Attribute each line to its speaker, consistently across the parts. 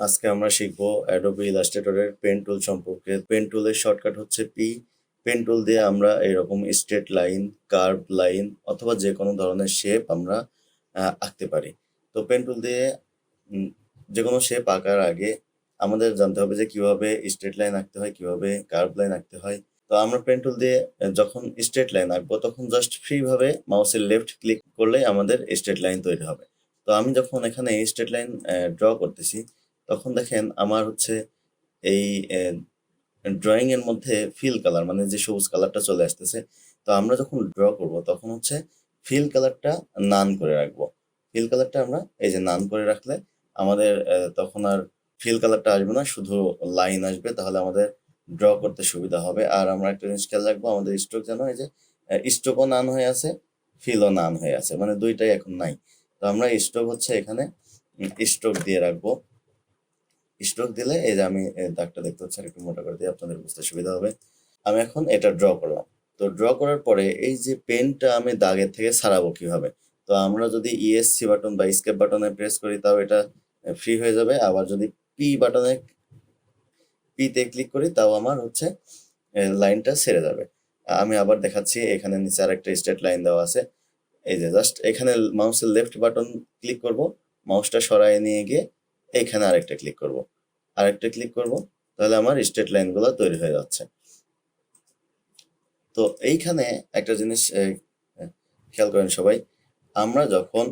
Speaker 1: আজকে আমরা শিখবো অ্যাডোবি ইলাস্ট্রেটরের পেন টুল সম্পর্কে। পেন টুলের শর্টকাট হচ্ছে পি। পেন টুল দিয়ে আমরা এরকম স্ট্রেট লাইন, কার্ভ লাইন অথবা যে কোনো ধরনের শেপ আমরা আঁকতে পারি। তো পেন টুল দিয়ে যে কোনো শেপ আঁকার আগে আমাদের জানতে হবে যে কিভাবে স্ট্রেট লাইন আঁকতে হয়, কিভাবে কার্ভ লাইন আঁকতে হয়। তো আমরা পেন টুল দিয়ে যখন স্ট্রেট লাইন আঁকবো তখন জাস্ট ফ্রিভাবে মাউসের লেফট ক্লিক করলেই আমাদের স্ট্রেট লাইন তৈরি হবে। তো আমি যখন এখানে স্ট্রেট লাইন ড্র করতেছি তখন দেখেন আমার হচ্ছে এই ড্রয়িং এর মধ্যে ফিল কালার মানে যে সবুজ কালারটা চলে আসতেছে। তো আমরা যখন ড্র করব তখন হচ্ছে ফিল কালারটা নান করে রাখবো। ফিল কালারটা আমরা এই যে নান করে রাখলে আমাদের তখন আর ফিল কালারটা আসবে না, শুধু লাইন আসবে। তাহলে আমাদের ড্র করতে সুবিধা হবে। আর আমরা একটা জিনিস খেয়াল রাখবো, আমাদের স্ট্রোক যেন এই যে স্ট্রোকও নান হয়ে আছে, ফিলও নান হয়ে আছে, মানে দুইটাই এখন নাই। তো আমরা স্ট্রোক হচ্ছে এখানে স্ট্রোক দিয়ে রাখবো। স্ট্রোক দিলে এই যে আমি দাগটা দেখতে হচ্ছে, একটু মোটা করে দিয়ে আপনাদের বুঝতে সুবিধা হবে। আমি এখন এটা ড্র করলাম। তো ড্র করার পরে এই যে পেনটা আমি দাগের থেকে ছাড়াবো কিভাবে। তো আমরা যদি ইএসসি বাটন বা স্কেপ বাটনে প্রেস করি তাও এটা ফ্রি হয়ে যাবে। আবার যদি পি বাটনে পিতে ক্লিক করি তাও আমার হচ্ছে লাইনটা ছেড়ে যাবে। আমি আবার দেখাচ্ছি, এখানে নিচে আর একটা স্ট্রেট লাইন দেওয়া আছে। এই যে জাস্ট এখানে মাউসের লেফট বাটন ক্লিক করব, মাউসটা সরায় নিয়ে গিয়ে এখানে আরেকটা ক্লিক করব, আরেকটা ক্লিক করব, তাহলে আমার স্ট্রেট লাইনগুলো তৈরি হয়ে যাচ্ছে। তো এইখানে একটা জিনিস খেয়াল করেন সবাই, আমরা যখন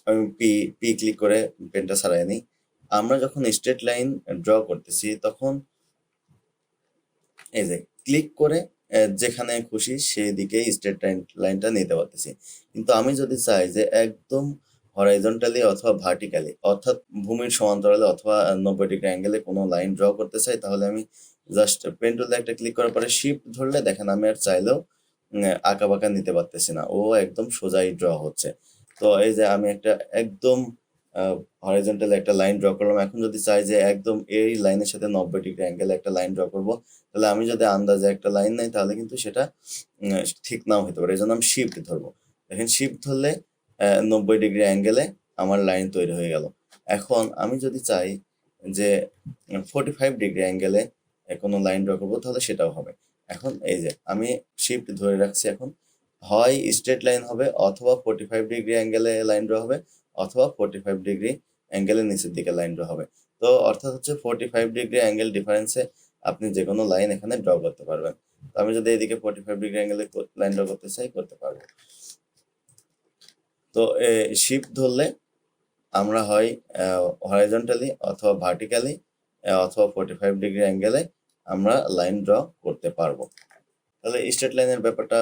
Speaker 1: আমি পি পি ক্লিক করে পেনটা ছাড়াই নিই, আমরা যখন স্ট্রেট লাইন ড্র করতেছি তখন এই যে ক্লিক করে যেখানে খুশি সেদিকেই স্ট্রেট লাইনটা নিতে পারতেছি। কিন্তু আমি যদি চাই যে একদম হরাইজন্টালি অথবা ভার্টিক্যালি, অর্থাৎ ভূমির সমান্তরালে অথবা 90 ডিগ্রি অ্যাঙ্গেলে কোনো লাইন ড্র করতে চাই, তাহলে আমি জাস্ট পেন টুলে একটা ক্লিক করার পরে শিফট ধরলে দেখেন আমি আর চাইলেও আঁকা বাঁকা নিতে পারতেছি না, ও একদম সোজাই ড্র হচ্ছে। তো এই যে আমি একটা একদম হরাইজন্টালি একটা লাইন ড্র করলাম। এখন যদি চাই যে একদম এই লাইনের সাথে 90 ডিগ্রি অ্যাঙ্গেলে একটা লাইন ড্র করব, তাহলে আমি যদি আন্দাজে একটা লাইন নেই তাহলে কিন্তু সেটা ঠিক নাও হতে পারে। এই জন্য আমি শিফট ধরবো। দেখেন শিফট ধরলে 90 ডিগ্রি অ্যাঙ্গেলে আমার লাইন তৈরি হয়ে গেল। এখন আমি যদি চাই যে 45 ডিগ্রি অ্যাঙ্গেলে কোনো লাইন ড্র করবো, তাহলে সেটাও হবে। এখন এই যে আমি শিফট ধরে রাখছি, এখন হয় স্ট্রেট লাইন হবে অথবা 45 ডিগ্রি অ্যাঙ্গেলে লাইন ড্র হবে অথবা 45 ডিগ্রি অ্যাঙ্গেলের নিচের দিকে লাইন ড্র হবে। তো অর্থাৎ হচ্ছে 45 ডিগ্রি অ্যাঙ্গেল ডিফারেন্সে আপনি যে কোনো লাইন এখানে ড্র করতে পারবেন। তো আমি যদি এদিকে 45 ডিগ্রি অ্যাঙ্গেলে লাইন ড্র করতে চাই, করতে পারবো। তো শিফট ধরলে আমরা হয় হরাইজন্টালি অথবা ভার্টিক্যালি অথবা 45 ডিগ্রি অ্যাঙ্গেলে আমরা লাইন ড্র করতে পারবো। তাহলে স্ট্রেট লাইনের ব্যাপারটা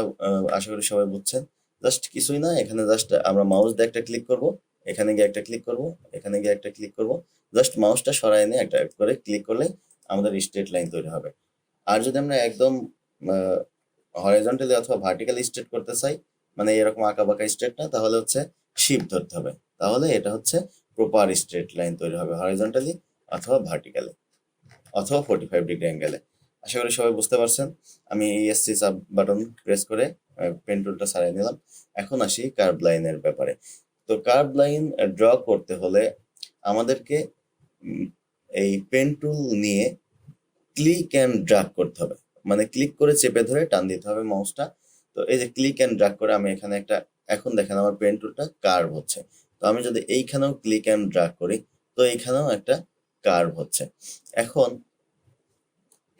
Speaker 1: আশা করি সবাই বুঝছেন। জাস্ট কিছুই না, এখানে জাস্ট আমরা মাউস দিয়ে একটা ক্লিক করব, এখানে গিয়ে একটা ক্লিক করব, এখানে গিয়ে একটা ক্লিক করব, জাস্ট মাউসটা সরায় নিয়ে একটা করে ক্লিক করলে আমাদের স্ট্রেট লাইন তৈরি হবে। আর যদি আমরা একদম হরাইজন্টালি অথবা ভার্টিক্যালি স্ট্রেট করতে চাই, মানে এরকম আঁকা বাঁকা স্ট্রেট না, তাহলে হচ্ছে শিফট ধরতে হবে। তাহলে এটা হচ্ছে প্রপার স্ট্রেট লাইন তৈরি হবে হরাইজন্টালি অথবা ভার্টিক্যালি অথবা 45 ডিগ্রি অ্যাঙ্গেলে। আশা করি সবাই বুঝতে পারছেন। আমি ESC সাব বাটন প্রেস করে পেন টুলটা ছাড়িয়ে নিলাম। এখন আসি কার্ভ লাইনের ব্যাপারে। তো কার্ভ লাইন ড্র করতে হলে আমাদেরকে এই পেন টুল নিয়ে ক্লিক অ্যান্ড ড্র্যাগ করতে হবে, মানে ক্লিক করে চেপে ধরে টান দিতে হবে মাউসটা। তো এই যে ক্লিক অ্যান্ড ড্র্যাগ করে আমি এখানে একটা, এখন দেখেন আমার পেন টুলটা কার্ভ হচ্ছে। তো আমি যদি এইখানেও ক্লিক অ্যান্ড ড্র্যাগ করি তো এইখানেও একটা কার্ভ হচ্ছে। এখন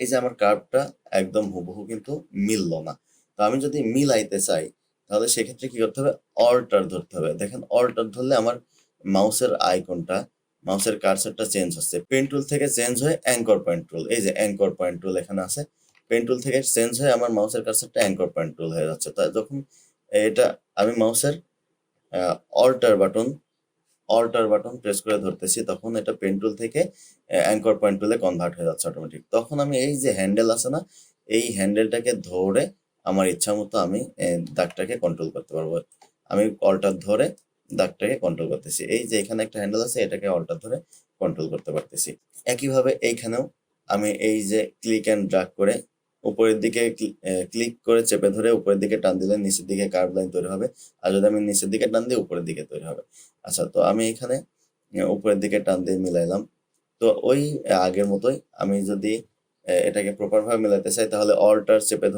Speaker 1: এই যে আমার কার্ভটা একদম হুবহু কিন্তু মিললো না। তো আমি যদি মিলাইতে চাই তাহলে সেক্ষেত্রে কি করতে হবে, অল্টার ধরতে হবে। দেখেন অল্টার ধরলে আমার মাউসের আইকনটা, মাউসের কার্সারটা চেঞ্জ হচ্ছে, পেন টুল থেকে চেঞ্জ হয়ে অ্যাঙ্কর পয়েন্ট টুল, এই যে অ্যাঙ্কর পয়েন্ট টুল এখানে আছে, পেন টুল থেকে চেঞ্জ হয়ে আমার মাউসের কার্সারটা অ্যাঙ্কর পয়েন্ট টুল হয়ে যাচ্ছে। তাই যখন এটা আমি মাউসের alter button alter button press করে ধরতেছি তখন এটা পেন টুল থেকে অ্যাঙ্কর পয়েন্ট টুলে কনভার্ট হয়ে যাচ্ছে অটোমেটিক। তখন আমি এই যে হ্যান্ডেল আছে না, এই হ্যান্ডেলটাকে ধরে আমার ইচ্ছা মতো আমি দাগটাকে কন্ট্রোল করতে পারবো। আমি অল্টার ধরে দাগটাকে কন্ট্রোল করতেছি, এই যে এখানে একটা হ্যান্ডেল আছে এটাকে অল্টার ধরে কন্ট্রোল করতে পারতেছি। একইভাবে এইখানেও আমি এই যে ক্লিক অ্যান্ড ড্র্যাগ করে উপরের দিকে ক্লিক করে চেপে ধরে উপরের দিকে টান দিলে নিচের দিকে কার্ভ লাইন তৈরি হবে। আর যদি আমি নিচের দিকে টান দিই উপরের দিকে তৈরি হবে। আচ্ছা, তো আমি এখানে উপরের দিকে টান দিয়ে মিলাইলাম, তো ওই আগের মতোই আমি যদি এটাকে প্রপার ভাবে মেলাতে চাই তাহলে অল্টার চেপে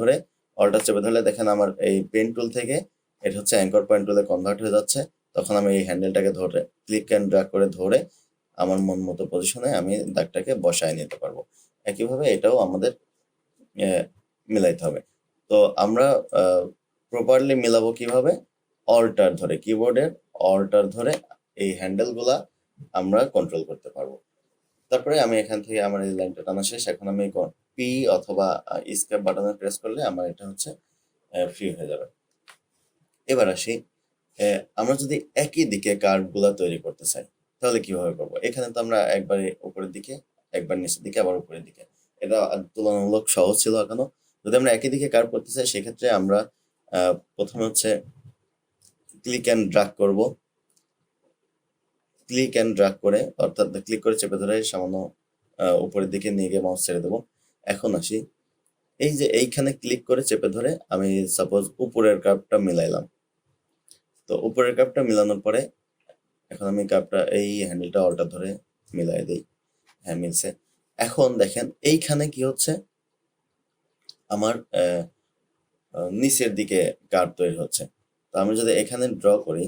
Speaker 1: ধরলে দেখেন আমার এই পেন টুল থেকে এটা হচ্ছে অ্যাঙ্কর পয়েন্ট টুলে কনভার্ট হয়ে যাচ্ছে। তখন আমি এই হ্যান্ডেলটাকে ধরে ক্লিক অ্যান্ড ড্র্যাগ করে ধরে আমার মন মতো পজিশনে আমি দাগটাকে বসায় নিতে পারবো। একইভাবে এটাও আমাদের মিলাইতে হবে। তো আমরা প্রপারলি মিলাবো কিভাবে? অল্টার ধরে, কিবোর্ডের অল্টার ধরে এই হ্যান্ডেলগুলা আমরা কন্ট্রোল করতে পারবো। তারপরে আমি এখান থেকে আমার এই লাইনটা টানা শেষ। এখন আমি পি অথবা এস্কেপ বাটনে প্রেস করলে আমার এটা হচ্ছে ফ্রি হয়ে যাবে। এবার আসি, আমরা যদি একই দিকে কার্ভগুলা তৈরি করতে চাই তাহলে কিভাবে করবো? এখানে তো আমরা একবারে উপরের দিকে, একবার নিচের দিকে, আবার উপরের দিকে, এটা তুলনামূলক সহজ ছিল এখনো। যদি আমরা একই দিকে কার্ভ করতে চাই সেক্ষেত্রে আমরা প্রথমে হচ্ছে ক্লিক অ্যান্ড ড্র্যাগ করবো। ক্লিক অ্যান্ড ড্র্যাগ করে অর্থাৎ ক্লিক করে চেপে ধরে সামান্য উপরের দিকে নিয়ে গিয়ে মাউস ছেড়ে দেবো। এখন আসি, এই যে এইখানে ক্লিক করে চেপে ধরে আমি সাপোজ উপরের কার্ভটা মিলাইলাম। তো উপরের কার্ভটা মিলানোর পরে এখন আমি কার্ভটা এই হ্যান্ডেলটা অল্টার ধরে মিলাই দিই। হ্যাঁ, মিলছে। এখন দেখেন এইখানে কি হচ্ছে, আমার নিচের দিকে কার্ভ তৈরি হচ্ছে। তো আমি যদি এখানে ড্র করি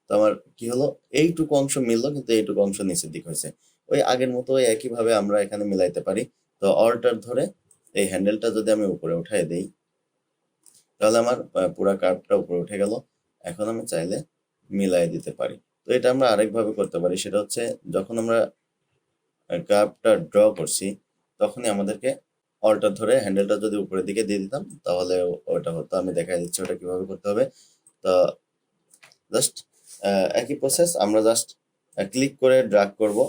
Speaker 1: তো আমার কি হলো, এইটুকু অংশ মিললো কিন্তু এইটুকু অংশ নিচের দিক হয়েছে। ওই আগের মতো একইভাবে আমরা এখানে মিলাইতে পারি। তো অল্টার ধরে এই হ্যান্ডেলটা যদি আমি উপরে উঠাই দিই তাহলে আমার পুরা কার্ভটা উপরে উঠে গেল। এখন আমি চাইলে মিলাই দিতে পারি। তো এটা আমরা আরেকভাবে করতে পারি, সেটা হচ্ছে যখন আমরা কার্ভটা ড্র করছি তখনই আমাদেরকে অল্টার ধরে হ্যান্ডেলটা যদি উপরের দিকে দিয়ে দিতাম তাহলে ওটা হতো। আমি দেখাই দিচ্ছি ওটা কিভাবে করতে হবে। তো জাস্ট একই প্রসেস, আমরা জাস্ট ক্লিক করে ড্র্যাগ করব।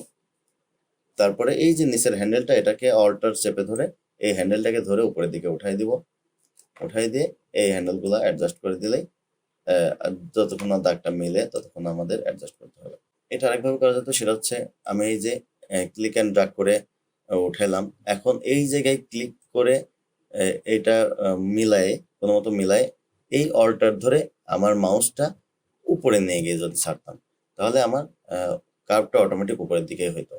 Speaker 1: তারপরে এই যে নিচের হ্যান্ডেলটা এটাকে অল্টার চেপে ধরে এই হ্যান্ডেলটাকে ধরে উপরের দিকে উঠাই দিব। উঠাই দিয়ে এই হ্যান্ডেলগুলো অ্যাডজাস্ট করে দিলেই যতক্ষণ না দাগটা মিলে ততক্ষণ আমাদের অ্যাডজাস্ট করতে হবে। এটা আরেকভাবে করা যেত, সেটা হচ্ছে আমি এই যে ক্লিক অ্যান্ড ড্র্যাগ করে উঠাইলাম। এখন এই জায়গায় ক্লিক করে এটা মিলায়ে কোনো মতো মিলায়ে এই অল্টার ধরে আমার মাউসটা উপরে নিয়ে গিয়ে যদি ছাড়তাম তাহলে আমার কার্ভটা অটোমেটিক উপরের দিকে হইতো।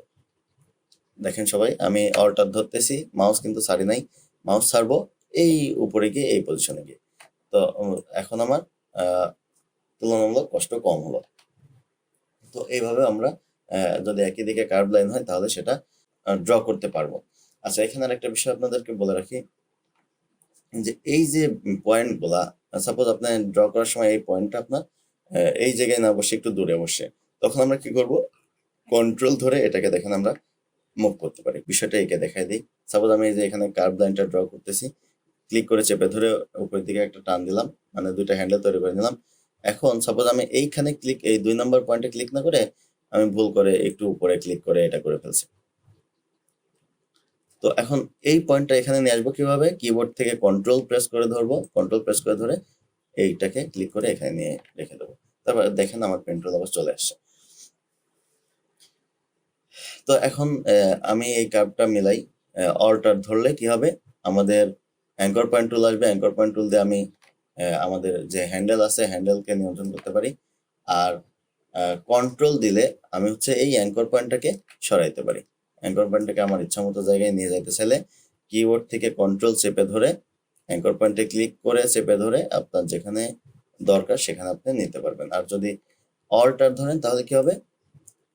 Speaker 1: দেখেন সবাই, আমি অল্টার ধরতেছি, মাউস কিন্তু ছাড়ি নাই। মাউস ছাড়বো এই উপরে গিয়ে এই পজিশনে গিয়ে। তো এখন আমার তুলনামূলক কষ্ট কম হলো। তো এইভাবে আমরা যদি একই দিকে কার্ভ লাইন হয় তাহলে সেটা ড্র করতে পারবো। আচ্ছা, এখানে আরেকটা বিষয় আপনাদেরকে বলে রাখি যে এই যে পয়েন্টগুলা, সাপোজ আপনি ড্র করার সময় এই পয়েন্টটা আপনার এই জায়গায় না বসে একটু দূরে বসে, তখন আমরা কি করব, কন্ট্রোল ধরে এটাকে দেখেন আমরা মুভ করতে পারি। বিষয়টা একে দেখাই দিই। সাপোজ আমি এই যে এখানে কার্ভ লাইনটা ড্র করতেছি, ক্লিক করে চেপে ধরে উপরের দিকে একটা টান দিলাম, মানে দুইটা হ্যান্ডেল তৈরি করে নিলাম। এখন সাপোজ আমি এইখানে ক্লিক, এই 2 নম্বর পয়েন্টে ক্লিক না করে আমি ভুল করে একটু উপরে ক্লিক করে এটা করে ফেলছি। তো এখন এই পয়েন্টটা এখানে নিয়ে আসবো কিভাবে? কিবোর্ড থেকে কন্ট্রোল প্রেস করে ধরবো, কন্ট্রোল প্রেস করে ধরে এইটাকে ক্লিক করে এখানে নিয়ে রেখে দেবো। তারপর দেখেন আমার পেন্টুল আবার চলে আসছে। তো এখন আমি এই কার্ভটা মিলাই অল্টার ধরলে কি হবে, আমাদের অ্যাঙ্কর পয়েন্ট টুল আসবে। অ্যাঙ্কর পয়েন্ট টুল দিয়ে আমি আমাদের যে হ্যান্ডেল আছে হ্যান্ডেলকে নিয়ন্ত্রণ করতে পারি। আর কন্ট্রোল দিলে আমি হচ্ছে এই অ্যাঙ্কর পয়েন্টটাকে সরাইতে পারি। অ্যাঙ্কর পয়েন্টটাকে আমার ইচ্ছা মতো জায়গায় নিয়ে যাইতে চাইলে কিবোর্ড থেকে কন্ট্রোল চেপে ধরে অ্যাঙ্কর পয়েন্টে ক্লিক করে চেপে ধরে আপনার যেখানে দরকার সেখানে আপনি নিতে পারবেন। আর যদি অল্টার ধরেন তাহলে কি হবে,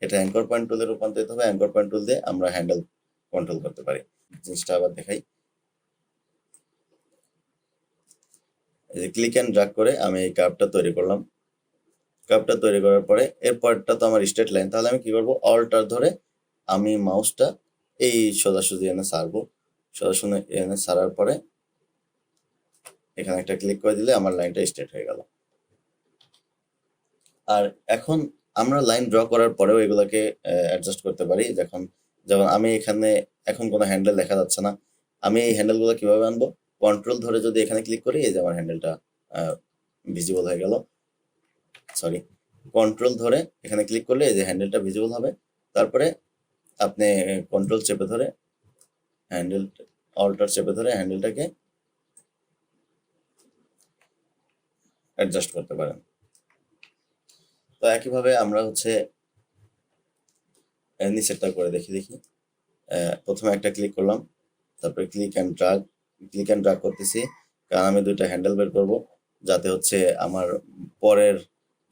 Speaker 1: এটা অ্যাঙ্কর পয়েন্ট টুলে রূপান্তরিত হবে। অ্যাঙ্কর পয়েন্ট টুল দিয়ে আমরা হ্যান্ডেল কন্ট্রোল করতে পারি। জিনিসটা আবার দেখাই, এই যে ক্লিক অ্যান্ড ড্র্যাগ করে আমি এই কার্ভটা তৈরি করলাম। কার্ভটা তৈরি করার পরে এরপরটা তো আমার স্ট্রেট লাইন, তাহলে আমি কি করব, অল্টার ধরে আমি মাউসটা এই সোজাসুজি এনে ছাড়বো। সোজাসুজি এনে ছাড়ার পরে এখানে একটা ক্লিক করে দিলে আমার লাইনটা স্ট্রেট হয়ে গেল। আর এখন আমরা লাইন ড্র করার পরেও এগুলোকে অ্যাডজাস্ট করতে পারি। যেমন আমি এখানে এখন কোনো হ্যান্ডেল দেখা যাচ্ছে না, আমি এই হ্যান্ডেলগুলো কিভাবে আনবো, কন্ট্রোল ধরে যদি এখানে ক্লিক করি এই যে আমার হ্যান্ডেলটা ভিজিবল হয়ে গেল। সরি, কন্ট্রোল ধরে এখানে ক্লিক করলে এই যে হ্যান্ডেলটা ভিজিবল হবে। তারপরে আপনি কন্ট্রোল চেপে ধরে হ্যান্ডেল, অল্টার চেপে ধরে হ্যান্ডেলটাকে অ্যাডজাস্ট করতে পারেন। তো একইভাবে আমরা হচ্ছে নিচেরটা করে দেখি। প্রথমে একটা ক্লিক করলাম, তারপরে ক্লিক অ্যান্ড ড্রাগ করতেছি, কারণ আমি দুইটা হ্যান্ডেল বের করব, যাতে হচ্ছে আমার পরের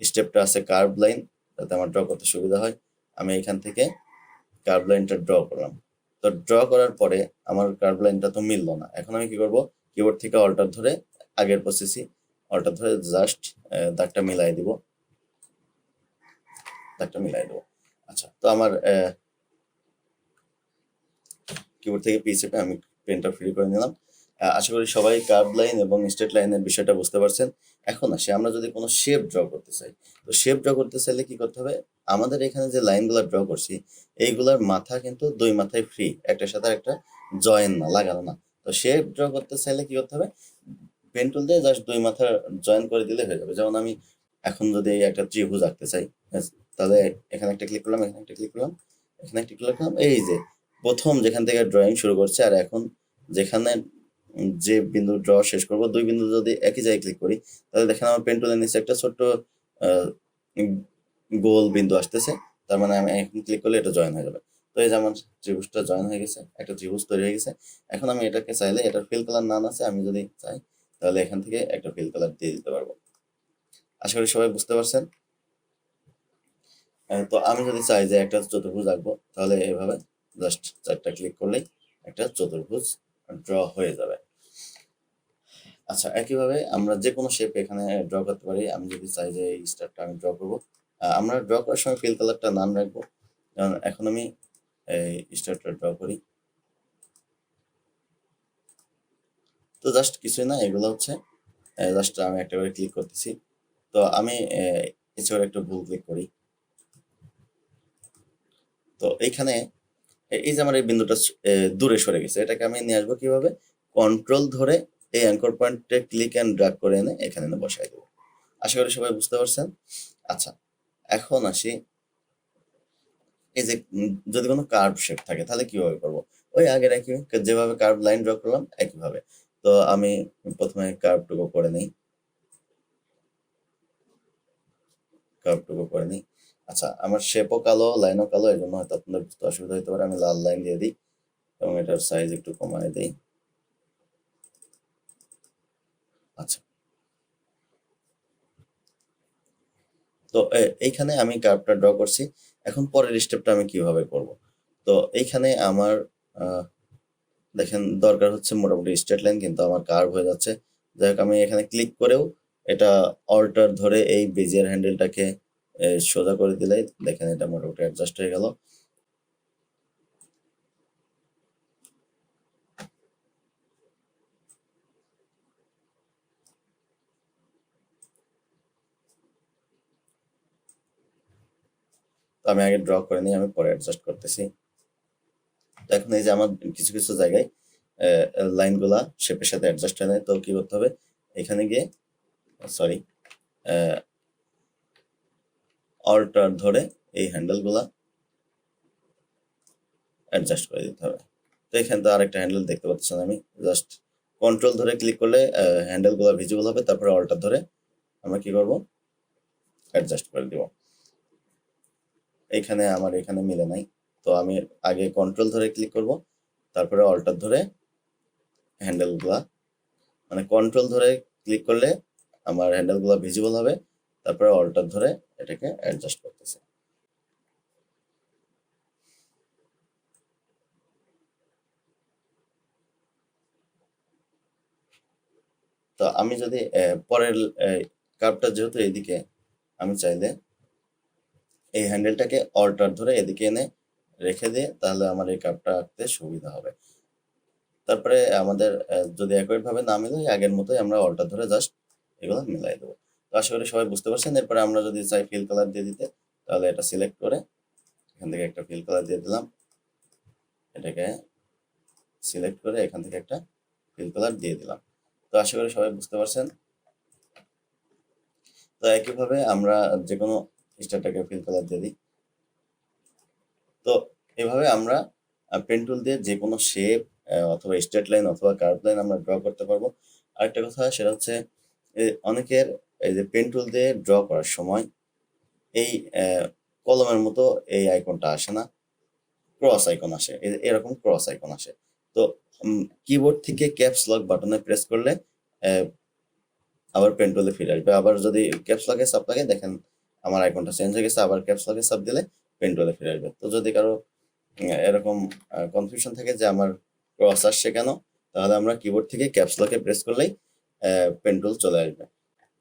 Speaker 1: স্টেপটা আছে কার্ভ লাইন, যাতে আমার ড্র করতে সুবিধা হয়। আমি এখান থেকে কার্ভ লাইনটা ড্র করলাম। তো ড্র করার পরে আমার কার্ভ লাইনটা তো মিললো না। এখন আমি কি করব, কিবোর্ড থেকে অল্টার ধরে আগের প্রসেসই অল্টার ধরে জাস্ট দাগটা মিলাই দিব। আচ্ছা, তো আমার কিবোর্ড থেকে পি চেপে আমি পেনটা ফ্রি করে নিলাম। আশা করি সবাই কার্ভ লাইন এবং স্ট্রেট লাইনের বিষয়টা বুঝতে পারছেন। এখন আসি, আমরা যদি কোনো শেপ ড্র করতে চাই, তো শেপ ড্র করতে চাইলে কি করতে হবে, আমাদের এখানে যে লাইনগুলো ড্র করছি এইগুলার মাথা কিন্তু দুই মাথায় ফ্রি, একটার সাথে একটা জয়েন না, লাগানো না। তো শেপ ড্র করতে চাইলে কি করতে হবে, পেন টুল দিয়ে জাস্ট দুই মাথা জয়েন করে দিলে হয়ে যাবে। যেমন আমি এখন যদি একটা ত্রিভুজ আঁকতে চাই, তাহলে এখানে একটা ক্লিক করলাম, এখানে একটা ক্লিক করলাম, এখানে একটা ক্লিক করলাম, এই যে প্রথম যেখান থেকে ড্রয়িং শুরু করছে আর এখন যেখানে যে বিন্দু ড্র শেষ করব, দুই বিন্দু যদি একই জায়গায় ক্লিক করি, তাহলে দেখেন আমার পেন টুলের নিচে একটা ছোট্ট গোল বিন্দু আসতেছে। তার মানে আমি এখন ক্লিক করলে এটা জয়েন হয়ে যাবে। তো এই যে আমার ত্রিভুজটা জয়েন হয়ে গেছে, একটা ত্রিভুজ তৈরি হয়ে গেছে। এখন আমি এটাকে চাইলে এটার ফিল কালার নান আছে, আমি যদি চাই তাহলে এখান থেকে একটা ফিল কালার দিয়ে দিতে পারবো। আশা করি সবাই বুঝতে পারছেন। তো আমি যদি চাই যে একটা চতুর্ভুজ আঁকবো, তাহলে এভাবে জাস্ট চারটা ক্লিক করলেই একটা চতুর্ভুজ ড্র হয়ে যাবে। আচ্ছা, একইভাবে আমরা যে কোনো শেপ এখানে ড্র করতে পারি। আমি যদি চাই যে এই স্টারটা আমি ড্র করবো, আমরা ড্র করার সময় ফিল কালারটা নান রাখবো। কারণ এখন আমি এই স্টারটা ড্র করি, তো জাস্ট কিছুই না, এগুলো হচ্ছে জাস্ট আমি একটা করে ক্লিক করতেছি। তো আমি এছাড়া একটা ভুল ক্লিক করি। তো এইখানে এই যে আমার এই বিন্দুটা দূরে সরে গেছে, এটাকে আমি নিয়ে আসবো কিভাবে, কন্ট্রোল ধরে এই অ্যাঙ্কর পয়েন্টে ক্লিক অ্যান্ড ড্র্যাগ করে এনে এখানে এনে বসাই দেবো। আশা করি সবাই বুঝতে পারছেন। আচ্ছা, এখন আসি, এই যে যদি কোনো কার্ভ শেপ থাকে তাহলে কিভাবে করবো, ওই আগের একই যেভাবে কার্ভ লাইন ড্র করলাম একইভাবে। তো আমি প্রথমে কার্ভটুকু করে নিই। আচ্ছা, আমার শেপও কালো, লাইনও কালো, এই জন্য হয়তো আপনাদের বুঝতে অসুবিধা হতে পারে। আমি লাল লাইন দিয়ে দিই এবং এটার সাইজ একটু কমায় দিই। আচ্ছা, তো এইখানে আমি কার্ভটা ড্র করছি। এখন পরের স্টেপটা আমি কিভাবে করব, তো এইখানে আমার দেখেন দরকার হচ্ছে মোটামুটি স্ট্রেট লাইন, কিন্তু আমার কার্ভ হয়ে যাচ্ছে। যাই হোক, আমি এখানে ক্লিক করেও এটা অল্টার ধরে এই বেজিয়ার হ্যান্ডেলটাকে সোজা করে দিলেই দেখেন এটা মোটামুটি অ্যাডজাস্ট হয়ে গেল। তো আমি আগে ড্র করে নিই, আমি পরে অ্যাডজাস্ট করতেছি। তো এখন এই যে আমার কিছু কিছু জায়গায় লাইনগুলা শেপের সাথে অ্যাডজাস্ট হয় না, তো কি করতে হবে, এখানে গিয়ে সরি অল্টার ধরে এই হ্যান্ডেলগুলা অ্যাডজাস্ট করে দিতে হবে। তো এখানে তো আরেকটা হ্যান্ডেল দেখতে পাচ্ছেন, আমি জাস্ট কন্ট্রোল ধরে ক্লিক করলে হ্যান্ডেলগুলো ভিজিবল হবে, তারপরে অল্টার ধরে আমরা কি করব, অ্যাডজাস্ট করে দিব। এখানে আমার এখানে মিলে নাই, তো আমি আগে কন্ট্রোল ধরে ক্লিক করব, তারপরে অল্টার ধরে হ্যান্ডেলগুলা, মানে কন্ট্রোল ধরে ক্লিক করলে আমার হ্যান্ডেলগুলো ভিজিবল হবে, তারপরে অল্টার ধরে এটাকে অ্যাডজাস্ট করতেছে। তো আমি যদি পরের কার্ভটা যেহেতু এদিকে, আমি চাইলে এই হ্যান্ডেলটাকে অল্টার ধরে এদিকে এনে রেখে দিয়ে, তাহলে আমার এই কার্ভটা আঁকতে সুবিধা হবে। তারপরে আমাদের যদি একইভাবে না মিলে, আগের মতোই আমরা অল্টার ধরে জাস্ট এগুলো মিলাই দেবো। তো আশা করি সবাই বুঝতে পারছেন। এরপরে আমরা যদি চাই ফিল কালার দিয়ে দিতে, তাহলে এটা সিলেক্ট করে এখান থেকে একটা ফিল কালার দিয়ে দিলাম, এটাকে সিলেক্ট করে এখান থেকে একটা ফিল কালার দিয়ে দিলাম। তো আশা করি সবাই বুঝতে পারছেন। তো একইভাবে আমরা যে কোনো স্টারটাকে ফিল কালার দিয়ে দিই। তো এভাবে আমরা পেন টুল দিয়ে যে কোনো শেপ অথবা স্ট্রেট লাইন অথবা কার্ভ লাইন আমরা ড্র করতে পারবো। আরেকটা কথা সেটা হচ্ছে, অনেকের এই যে পেন টুল দিয়ে ড্র করার সময় এই কলমের মতো এই আইকনটা আসে না। ক্রস আইকন আসে, এরকম ক্রস আইকন আসে। তো কিবোর্ড থেকে ক্যাপস লক বাটনে প্রেস করলে আবার পেন টুলে ফিরে আসবে। আবার যদি ক্যাপস লকে চাপ লাগে, দেখেন আমার আইকনটা চেঞ্জ হয়ে গেছে, আবার ক্যাপস লকে চাপ দিলে পেন টুলে ফিরে আসবে। তো যদি কারো এরকম কনফিউশন থাকে যে আমার ক্রস আসছে কেন, তাহলে আমরা কিবোর্ড থেকে ক্যাপস লকে প্রেস করলেই পেন টুল চলে আসবে।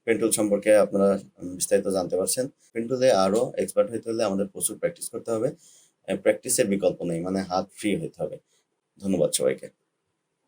Speaker 1: পেন টুল সম্পর্কে আপনারা বিস্তারিত জানতে পারছেন। পেন টুলে আরো এক্সপার্ট হতে হলে আমাদের প্রচুর প্র্যাকটিস করতে হবে। প্র্যাকটিসের বিকল্প নেই, মানে হাত ফ্রি হতে হবে। ধন্যবাদ সবাইকে।